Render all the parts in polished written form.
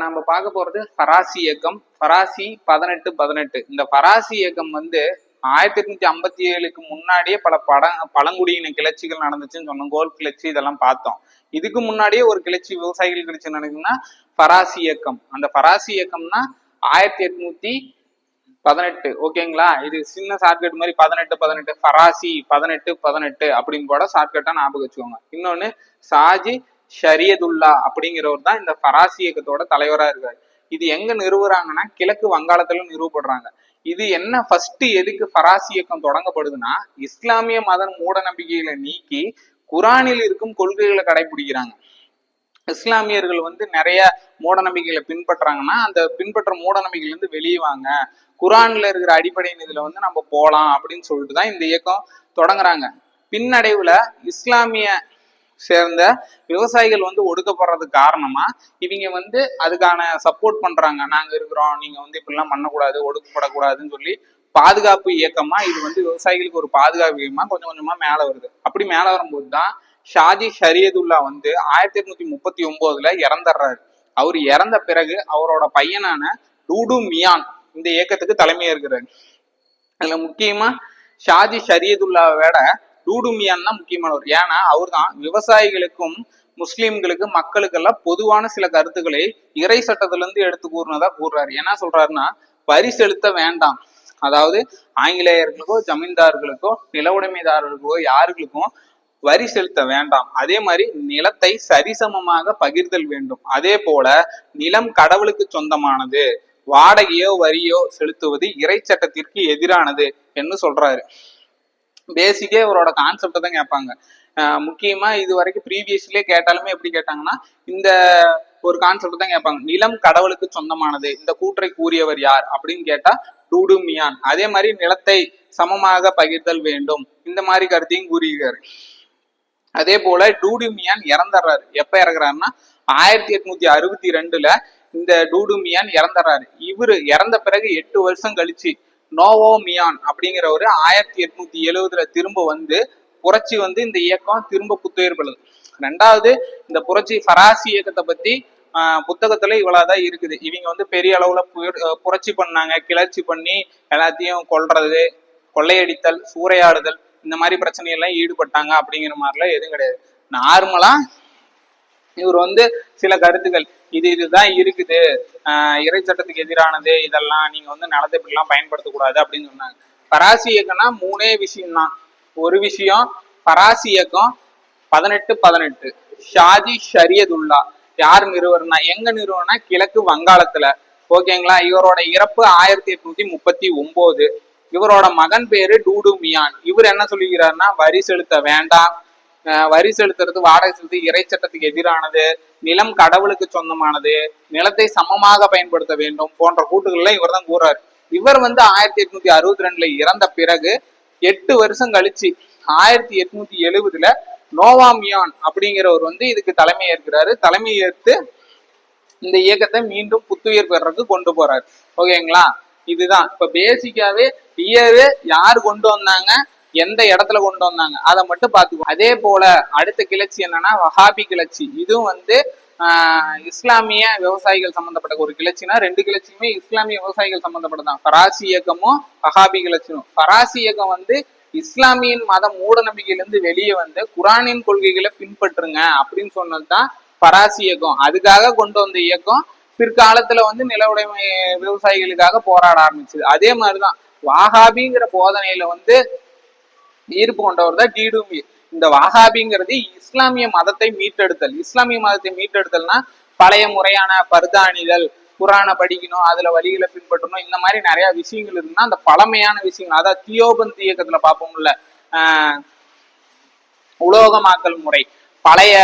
நம்ம பார்க்க போறது ஃபராசி இயக்கம். ஃபராசி 1818. இந்த ஃபராசி இயக்கம் 1857க்கு முன்னாடியே பல பழங்குடியின கிளர்ச்சிகள் நடந்துச்சுன்னு சொன்னோம். கோல் கிளர்ச்சி இதெல்லாம் பார்த்தோம். இதுக்கு முன்னாடியே ஒரு கிளர்ச்சி, விவசாயிகள் கிளர்ச்சி நடக்குதுன்னா ஃபராசி இயக்கம். அந்த ஃபராசி இயக்கம்னா 1818. ஓகேங்களா? இது சின்ன ஷார்ட்கட் மாதிரி 1818 ஃபராசி 1818 அப்படின்னு கூட ஷார்ட்கட்டா ஞாபகம் வச்சுக்கோங்க. இன்னொன்னு சாஜி ஷரியதுல்லா அப்படிங்கிறவர் தான் இந்த ஃபராசி இயக்கத்தோட தலைவரா இருக்காரு. இது எங்க நிறுவுறாங்கன்னா கிழக்கு வங்காளத்துல நிறுவப்படுறாங்க. இது என்ன ஃபர்ஸ்ட் எதுக்கு ஃபராசி இயக்கம் தொடங்கப்படுதுன்னா, இஸ்லாமிய மத மூட நம்பிக்கைகளை நீக்கி குரானில் இருக்கும் கொள்கைகளை கடைபிடிக்கிறாங்க. இஸ்லாமியர்கள் நிறைய மூட நம்பிக்கைகளை பின்பற்றாங்கன்னா அந்த பின்பற்ற மூட நம்பிக்கையில இருந்து வெளியே வாங்க, குரான்ல இருக்கிற அடிப்படையின் இதுல நம்ம போலாம் அப்படின்னு சொல்லிட்டு தான் இந்த இயக்கம் தொடங்குறாங்க. பின்னடைவுல இஸ்லாமிய சேர்ந்த விவசாயிகள் ஒடுக்கப்படுறதுக்கு காரணமா இவங்க அதுக்கான சப்போர்ட் பண்றாங்க. நாங்க இருக்கிறோம், நீங்க இப்படிலாம் பண்ணக்கூடாது, ஒடுக்கப்படக்கூடாதுன்னு சொல்லி பாதுகாப்பு இயக்கமா இது விவசாயிகளுக்கு ஒரு பாதுகாப்பு இயக்கமா கொஞ்சம் கொஞ்சமா மேல வருது. அப்படி மேல வரும்போது தான் ஷாஜி ஷரியதுல்லா 1839 இறந்துடுறாரு. அவர் இறந்த பிறகு அவரோட பையனான டூடு மியான் இந்த இயக்கத்துக்கு தலைமையா இருக்கிறாரு. அதுல முக்கியமா ஷாஜி ஷரியதுல்லாவை விட டூடு மியான் தான் முக்கியமானவர். ஏன்னா அவர் தான் விவசாயிகளுக்கும் முஸ்லிம்களுக்கு மக்களுக்கெல்லாம் பொதுவான சில கருத்துக்களை இறை சட்டத்துல இருந்து எடுத்து கூறினதா கூறுறாரு. என்ன சொல்றாருன்னா, வரி செலுத்த வேண்டாம், அதாவது ஆங்கிலேயர்களுக்கோ ஜமீன்தார்களுக்கோ நில உடைமைதாரர்களுக்கோ யாருக்கும் வரி செலுத்த வேண்டாம். அதே மாதிரி நிலத்தை சரிசமமாக பகிர்தல் வேண்டும். அதே போல நிலம் கடவுளுக்கு சொந்தமானது, வாடகையோ வரியோ செலுத்துவது இறை சட்டத்திற்கு எதிரானது என்று சொல்றாரு. பேசிக்கே இவரோட கான்செப்டை தான் கேட்பாங்க. முக்கியமா இது வரைக்கும் ப்ரீவியஸ்லயே கேட்டாலுமே எப்படி கேட்டாங்கன்னா இந்த ஒரு கான்செப்ட் தான் கேட்பாங்க. நிலம் கடவுளுக்கு சொந்தமானது, இந்த கூற்றை கூறியவர் யார் அப்படின்னு கேட்டா டூடு மியான். அதே மாதிரி நிலத்தை சமமாக பகிர்தல் வேண்டும், இந்த மாதிரி கருத்தையும் கூறியிருக்காரு. அதே போல டூடு மியான் இறந்துடுறாரு. எப்ப இறக்குறாருன்னா 1862 இந்த டூடு மியான் இறந்துடுறாரு. இவரு இறந்த பிறகு 8 வருஷம் கழிச்சு நோவோ மியான் அப்படிங்கிறவரு 1870 திரும்ப புரட்சி இந்த இயக்கம் திரும்ப புத்துயிர் பெறுது. ரெண்டாவது இந்த புரட்சி ஃபராசி இயக்கத்தை பத்தி புத்தகத்துல இவ்வளவுதான் இருக்குது. இவங்க பெரிய அளவுல புரட்சி பண்ணாங்க, கிளர்ச்சி பண்ணி எல்லாத்தையும் கொல்றது, கொள்ளையடித்தல், சூறையாடுதல், இந்த மாதிரி பிரச்சனையெல்லாம் ஈடுபட்டாங்க அப்படிங்கிற மாதிரிலாம் எதுவும் கிடையாது. நார்மலா இவர் சில கருத்துக்கள் இதுதான் இருக்குது, இறை சட்டத்துக்கு எதிரானது, இதெல்லாம் நீங்க நிலத்தை இப்படிலாம் பயன்படுத்தக்கூடாது அப்படின்னு சொன்னாங்க. ஃபராசி இயக்கம்னா 3 விஷயம்தான். ஒரு விஷயம், ஃபராசி இயக்கம் 1818 ஷாஜி ஷரியதுல்லா யார் நிறுவனா, எங்க நிறுவனா கிழக்கு வங்காளத்துல. ஓகேங்களா? இவரோட இறப்பு 1839. இவரோட மகன் பேரு டூடு மியான். இவர் என்ன சொல்லிக்கிறாருன்னா, வரி செலுத்த வேண்டாம், வரி செலுத்துறது, வாடகை செலுத்து இறை சட்டத்துக்கு எதிரானது, நிலம் கடவுளுக்கு சொந்தமானது, நிலத்தை சமமாக பயன்படுத்த வேண்டும் போன்ற கூட்டுகள்ல இவர் தான் கூறாரு. இவர் 1862 இறந்த பிறகு 8 வருஷம் கழிச்சு 1870 நோவா மியான் அப்படிங்கிறவர் இதுக்கு தலைமை ஏற்கிறாரு. தலைமை ஏற்று இந்த இயக்கத்தை மீண்டும் புத்துயிர் பெறறதுக்கு கொண்டு போறாரு. ஓகேங்களா? இதுதான் இப்ப பேசிக்காவே இயரு யாரு கொண்டு வந்தாங்க, எந்த இடத்துல கொண்டு வந்தாங்க அதை மட்டும் பாத்துக்கோ. அதே போல அடுத்த கிளர்ச்சி என்னன்னா வஹாபி கிளர்ச்சி. இதுவும் இஸ்லாமிய விவசாயிகள் சம்பந்தப்பட்ட ஒரு கிளர்ச்சினா, 2 கிளர்ச்சியுமே இஸ்லாமிய விவசாயிகள் சம்பந்தப்பட்டதான். ஃபராசி இயக்கமும் வஹாபி கிளர்ச்சியும். ஃபராசி இயக்கம் இஸ்லாமியின் மத மூட நம்பிக்கையிலிருந்து வெளியே குரானின் கொள்கைகளை பின்பற்றுங்க அப்படின்னு சொன்னதுதான் ஃபராசி இயக்கம். அதுக்காக கொண்டு வந்த இயக்கம் பிற்காலத்துல நில உடைமை விவசாயிகளுக்காக போராட ஆரம்பிச்சது. அதே மாதிரிதான் வாஹாபிங்கிற போதனையில ஈர்ப்பு கொண்டவர் தான் டீடு மியான். இந்த வாஹாபிங்கிறது இஸ்லாமிய மதத்தை மீட்டெடுத்தல். இஸ்லாமிய மதத்தை மீட்டெடுத்தல்னா பழைய முறையான பர்தாணிதல், குரான படிக்கணும், அதுல வழிகளை பின்பற்றணும், இந்த மாதிரி நிறைய விஷயங்கள் இருக்குன்னா அந்த பழமையான விஷயங்கள், அதாவது தியோபந்த் இயக்கத்துல பார்ப்போம்ல, உலோகமாக்கல் முறை, பழைய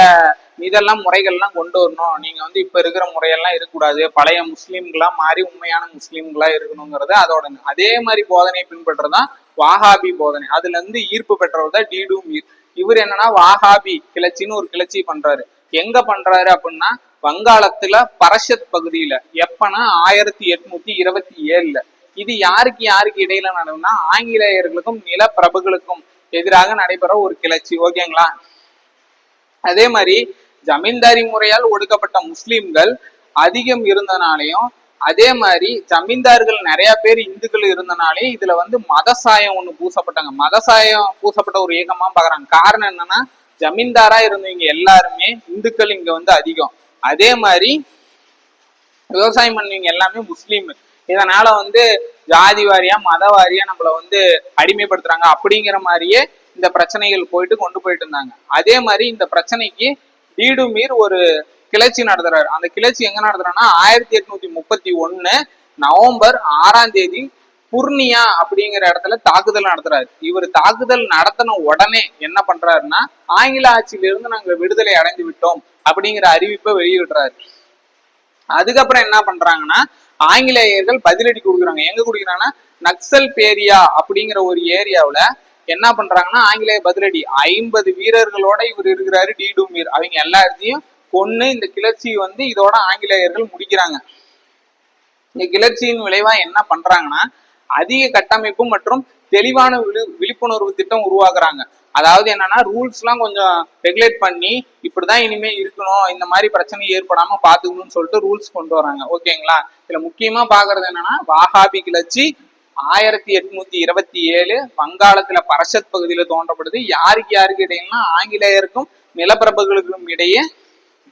இதெல்லாம் முறைகள்லாம் கொண்டு வரணும், நீங்க இப்ப இருக்கிற முறையெல்லாம் இருக்கக்கூடாது, பழைய முஸ்லீம்களா மாறி உண்மையான முஸ்லீம்களா இருக்கணுங்கிறது அதோட அதே மாதிரி போதனையை பின்பற்றதான் வாஹாபி போதனை. அதுல இருந்து ஈர்ப்பு பெற்றவர் தான் டீடு மியான். இவர் என்னன்னா வாஹாபி கிளர்ச்சின்னு ஒரு கிளர்ச்சி பண்றாரு. எங்க பண்றாரு அப்படின்னா வங்காளத்துல பரஷத் பகுதியில. எப்பன்னா 1827. இது யாருக்கு இடையில நடக்கும்னா ஆங்கிலேயர்களுக்கும் நிலப்பிரபுகளுக்கும் எதிராக நடைபெற ஒரு கிளர்ச்சி. ஓகேங்களா? அதே மாதிரி ஜமீன்தாரி முறையால் ஒடுக்கப்பட்ட முஸ்லிம்கள் அதிகம் இருந்தனாலையும், அதே மாதிரி ஜமீன்தார்கள் நிறைய பேர் இந்துக்கள் இருந்தனாலே இதுல வந்து மத சாயம் ஒண்ணு பூசப்பட்டாங்க. மத சாயம் பூசப்பட்ட ஒரு இயக்கமா பாக்குறாங்க. காரணம் என்னன்னா, ஜமீன்தாரா இருந்தவங்க எல்லாருமே இந்துக்கள் இங்க வந்து அதிகம். அதே மாதிரி விவசாயம் பண்ணவங்க எல்லாமே முஸ்லீம். இதனால வந்து ஜாதி வாரியா மத வாரியா நம்மள வந்து அடிமைப்படுத்துறாங்க அப்படிங்கிற மாதிரியே இந்த பிரச்சனைகள் கொண்டு போயிட்டு இருந்தாங்க. அதே மாதிரி இந்த பிரச்சனைக்கு டீடுமீர் ஒரு கிளர்ச்சி நடத்துறாரு. அந்த கிளர்ச்சி எங்க நடத்துறாருன்னா 1831 நவம்பர் 6ஆம் தேதி புர்னியா அப்படிங்கிற இடத்துல தாக்குதல் நடத்துறாரு. இவர் தாக்குதல் நடத்தின உடனே என்ன பண்றாருன்னா, ஆங்கில ஆட்சியிலிருந்து நாங்க விடுதலை அடைந்து விட்டோம் அப்படிங்கிற அறிவிப்பை வெளியிடுறாரு. அதுக்கப்புறம் என்ன பண்றாங்கன்னா, ஆங்கிலேயர்கள் பதிலடி கொடுக்குறாங்க. எங்க கொடுக்குறாங்கன்னா, நக்சல் பேரியா அப்படிங்கிற ஒரு ஏரியாவுல என்ன பண்றாங்கன்னா, ஆங்கிலேய பதிலடி 50 வீரர்களோட இவர் இருக்கிறாரு டீடுமீர். அவங்க எல்லாத்தையும் கொன்னு இந்த கிளர்ச்சி வந்து இதோட ஆங்கிலேயர்கள் முடிக்கிறாங்க. இந்த கிளர்ச்சியின் விளைவா என்ன பண்றாங்கன்னா, அதிக கட்டமைப்பு மற்றும் தெளிவான விழிப்புணர்வு திட்டம் உருவாக்குறாங்க. அதாவது என்னன்னா, ரூல்ஸ் எல்லாம் கொஞ்சம் ரெகுலேட் பண்ணி இப்படிதான் இனிமே இருக்கணும், இந்த மாதிரி பிரச்சனை ஏற்படாம பாத்துக்கணும்னு சொல்லிட்டு ரூல்ஸ் கொண்டு வராங்க. ஓகேங்களா? இதுல முக்கியமா பாக்குறது என்னன்னா, வாஹாபி கிளர்ச்சி 1827 வங்காளத்துல பரஷத் பகுதியில தோன்றப்படுது. யாருக்கு இடையிலனா ஆங்கிலேயருக்கும் நிலப்பிரபுகளுக்கும் இடையே.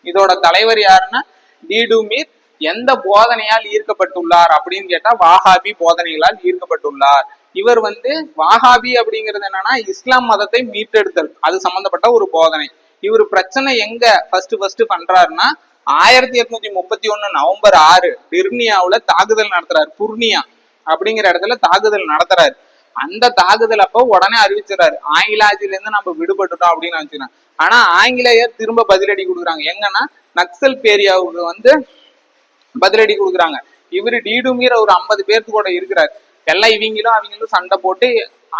இதோட தலைவர் யாருன்னா டீடுமீர். எந்த போதனையால் ஈர்க்கப்பட்டுள்ளார் அப்படின்னு கேட்டா, வாஹாபி போதனைகளால் ஈர்க்கப்பட்டுள்ளார். இவர் வந்து வாஹாபி அப்படிங்கிறது என்னன்னா, இஸ்லாம் மதத்தை மீட்டெடுத்தல், அது சம்பந்தப்பட்ட ஒரு போதனை. இவர் பிரச்சனை எங்க ஃபர்ஸ்ட் பண்றாருன்னா, 1831 நவம்பர் 6 டிர்னியாவுல தாக்குதல் நடத்துறாரு. புர்னியா அப்படிங்கிற இடத்துல தாக்குதல் நடத்துறாரு. அந்த தாக்குதல் அப்போ உடனே அறிவிச்சுறாரு, ஆங்கில ஆட்சியில இருந்து நம்ம விடுபட்டுட்டோம் அப்படின்னு நினைச்சுக்கிறேன். ஆனா ஆங்கிலேயர் திரும்ப பதிலடி கொடுக்குறாங்க. எங்கன்னா, நக்சல் பேரியாவுக்கு வந்து பதிலடி கொடுக்குறாங்க. இவரு டீடுமீர் ஒரு 50 பேருக்கு கூட இருக்கிறார். எல்லாம் அவங்களும் சண்டை போட்டு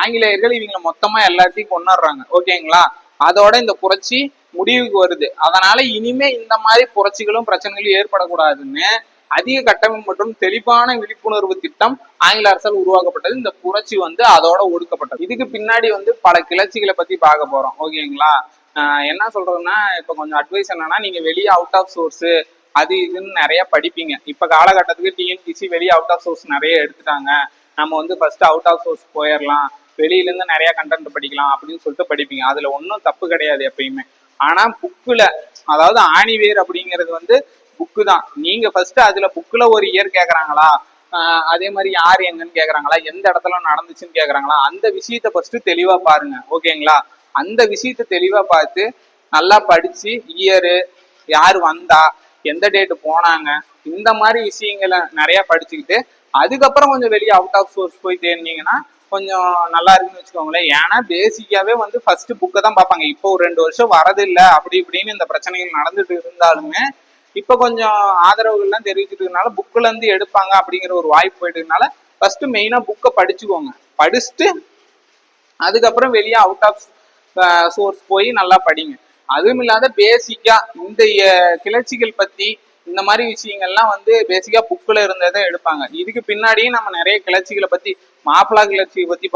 ஆங்கிலேயர்கள் இவங்களை மொத்தமா எல்லாத்தையும் கொண்டாடுறாங்க. ஓகேங்களா? அதோட இந்த புரட்சி முடிவுக்கு வருது. அதனால இனிமே இந்த மாதிரி புரட்சிகளும் பிரச்சனைகளும் ஏற்படக்கூடாதுன்னு அதிக கட்டமைப்பு மற்றும் தெளிவான விழிப்புணர்வு திட்டம் ஆங்கில அரசால் உருவாக்கப்பட்டது. இந்த புரட்சி வந்து அதோட ஒடுக்கப்பட்டது. இதுக்கு பின்னாடி வந்து பல கிளர்ச்சிகளை பத்தி பார்க்க போறோம். ஓகேங்களா? என்ன சொல்றதுன்னா, இப்ப கொஞ்சம் அட்வைஸ் என்னன்னா, நீங்க வெளியே அவுட் ஆஃப் சோர்ஸ் அது இதுன்னு நிறைய படிப்பீங்க. இப்ப காலகட்டத்துக்கு டிஎன்பிசி வெளியே அவுட் ஆஃப் சோர்ஸ் நிறைய எடுத்துட்டாங்க. நம்ம வந்து ஃபர்ஸ்ட் அவுட் ஆஃப் சோர்ஸ் போயிடலாம், வெளியில இருந்து நிறைய கண்டென்ட் படிக்கலாம் அப்படின்னு சொல்லிட்டு படிப்பீங்க. அதுல ஒன்றும் தப்பு கிடையாது எப்பயுமே. ஆனா புக்குல, அதாவது ஆணிவேர் அப்படிங்கிறது வந்து புக்கு தான். நீங்க ஃபர்ஸ்ட் அதுல புக்குல ஒரு இயர் கேக்குறாங்களா, அதே மாதிரி யார் எங்கன்னு கேக்குறாங்களா, எந்த இடத்துல நடந்துச்சுன்னு கேக்குறாங்களா, அந்த விஷயத்த ஃபர்ஸ்ட் தெளிவா பாருங்க. ஓகேங்களா? அந்த விஷயத்த தெளிவா பார்த்து நல்லா படிச்சு, இயரு, யாரு வந்தா, எந்த டேட்டு போனாங்க, இந்த மாதிரி விஷயங்களை நிறைய படிச்சுக்கிட்டு அதுக்கப்புறம் கொஞ்சம் வெளியே அவுட் ஆஃப் சோர்ஸ் போய் தேடினீங்கன்னா கொஞ்சம் நல்லா இருக்குன்னு வச்சுக்கோங்களேன். ஏன்னா பேசிக்காவே வந்து ஃபர்ஸ்ட் புக்கை தான் பார்ப்பாங்க. இப்போ ஒரு 2 வருஷம் வரதில்லை அப்படி இப்படின்னு இந்த பிரச்சனைகள் நடந்துட்டு இருந்தாலுமே இப்ப கொஞ்சம் ஆதரவுகள்லாம் தெரிவிச்சுட்டு இருக்கனால புக்குல இருந்து எடுப்பாங்க அப்படிங்கிற ஒரு வாய்ப்பு போயிட்டதுனால ஃபர்ஸ்ட் மெயினா புக்கை படிச்சுக்கோங்க. படிச்சுட்டு அதுக்கப்புறம் வெளியே அவுட் ஆஃப் சோர்ஸ் போய் நல்லா படிங்க. அதுவும் இல்லாத பேசிக்கா இந்த கிளர்ச்சிகள் பத்தி இந்த மாதிரி விஷயங்கள்லாம் வந்து பேசிக்கா புக்ல இருந்ததை எடுப்பாங்க. இதுக்கு பின்னாடியும் நம்ம நிறைய கிளர்ச்சிகளை பத்தி, மாப்பிளா கிளர்ச்சியை பத்தி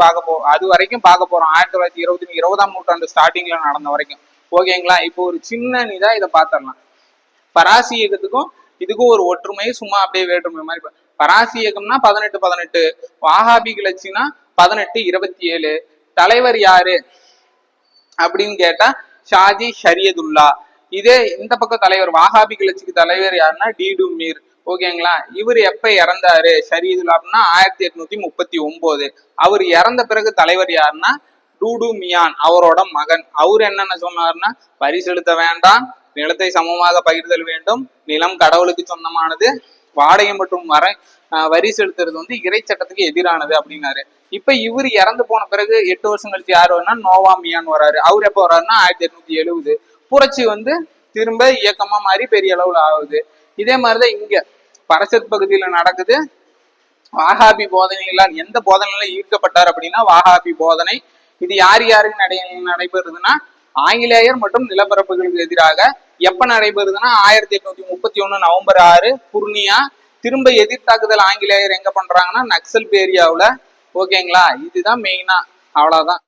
அது வரைக்கும் பார்க்க போறோம். 1920ஆம் நூற்றாண்டு ஸ்டார்டிங்ல நடந்த வரைக்கும். ஓகேங்களா? இப்போ ஒரு சின்ன இதா இதை பார்த்துடலாம். பராசி இயக்கத்துக்கும் இதுக்கும் ஒரு ஒற்றுமை, சும்மா அப்படியே வேற்றுமை மாதிரி. பராசி இயக்கம்னா 1818, வாஹாபி கிளர்ச்சினா 1827. தலைவர் யாரு அப்படின்னு கேட்டா ஷாஜி ஷரியதுல்லா. இதே இந்த பக்கம் தலைவர் வாஹாபி கிளர்ச்சிக்கு தலைவர் யாருன்னா டீடுமீர். ஓகேங்களா? இவர் எப்ப இறந்தாரு ஷரியதுல்லா அப்படின்னா 1839. அவர் இறந்த பிறகு தலைவர் யாருன்னா டூடு மியான், அவரோட மகன். அவர் என்னென்ன சொன்னாருன்னா, வரி செலுத்த வேண்டாம், நிலத்தை சமமாக பகிர்தல் வேண்டும், நிலம் கடவுளுக்கு சொந்தமானது, வாடகை மற்றும் வரி செலுத்துறது வந்து இறை சட்டத்துக்கு எதிரானது அப்படின்னாரு. இப்ப இவர் இறந்து போன பிறகு 8 வருஷம் கழிச்சு யாரு வரனா நோவா மியான் வராரு. அவர் எப்ப வர்றாருன்னா 1870. புரட்சி வந்து திரும்ப இயக்கமா மாதிரி பெரிய அளவுல ஆகுது. இதே மாதிரிதான் இங்க பரசத் பகுதியில நடக்குது. வாஹாபி போதனைகளால் எந்த போதனையில ஈர்க்கப்பட்டார் அப்படின்னா வாஹாபி போதனை. இது யாருக்கு நடைபெறுதுன்னா ஆங்கிலேயர் மற்றும் நிலப்பரப்புகளுக்கு எதிராக. எப்ப நடைபெறுதுன்னா 1831 நவம்பர் 6 புர்னியா. திரும்ப எதிர்த்தாக்குதல் ஆங்கிலேயர் எங்க பண்றாங்கன்னா நக்சல் பேரியாவுல. ஓகேங்களா? இதுதான் மெயினா. அவ்வளவுதான்.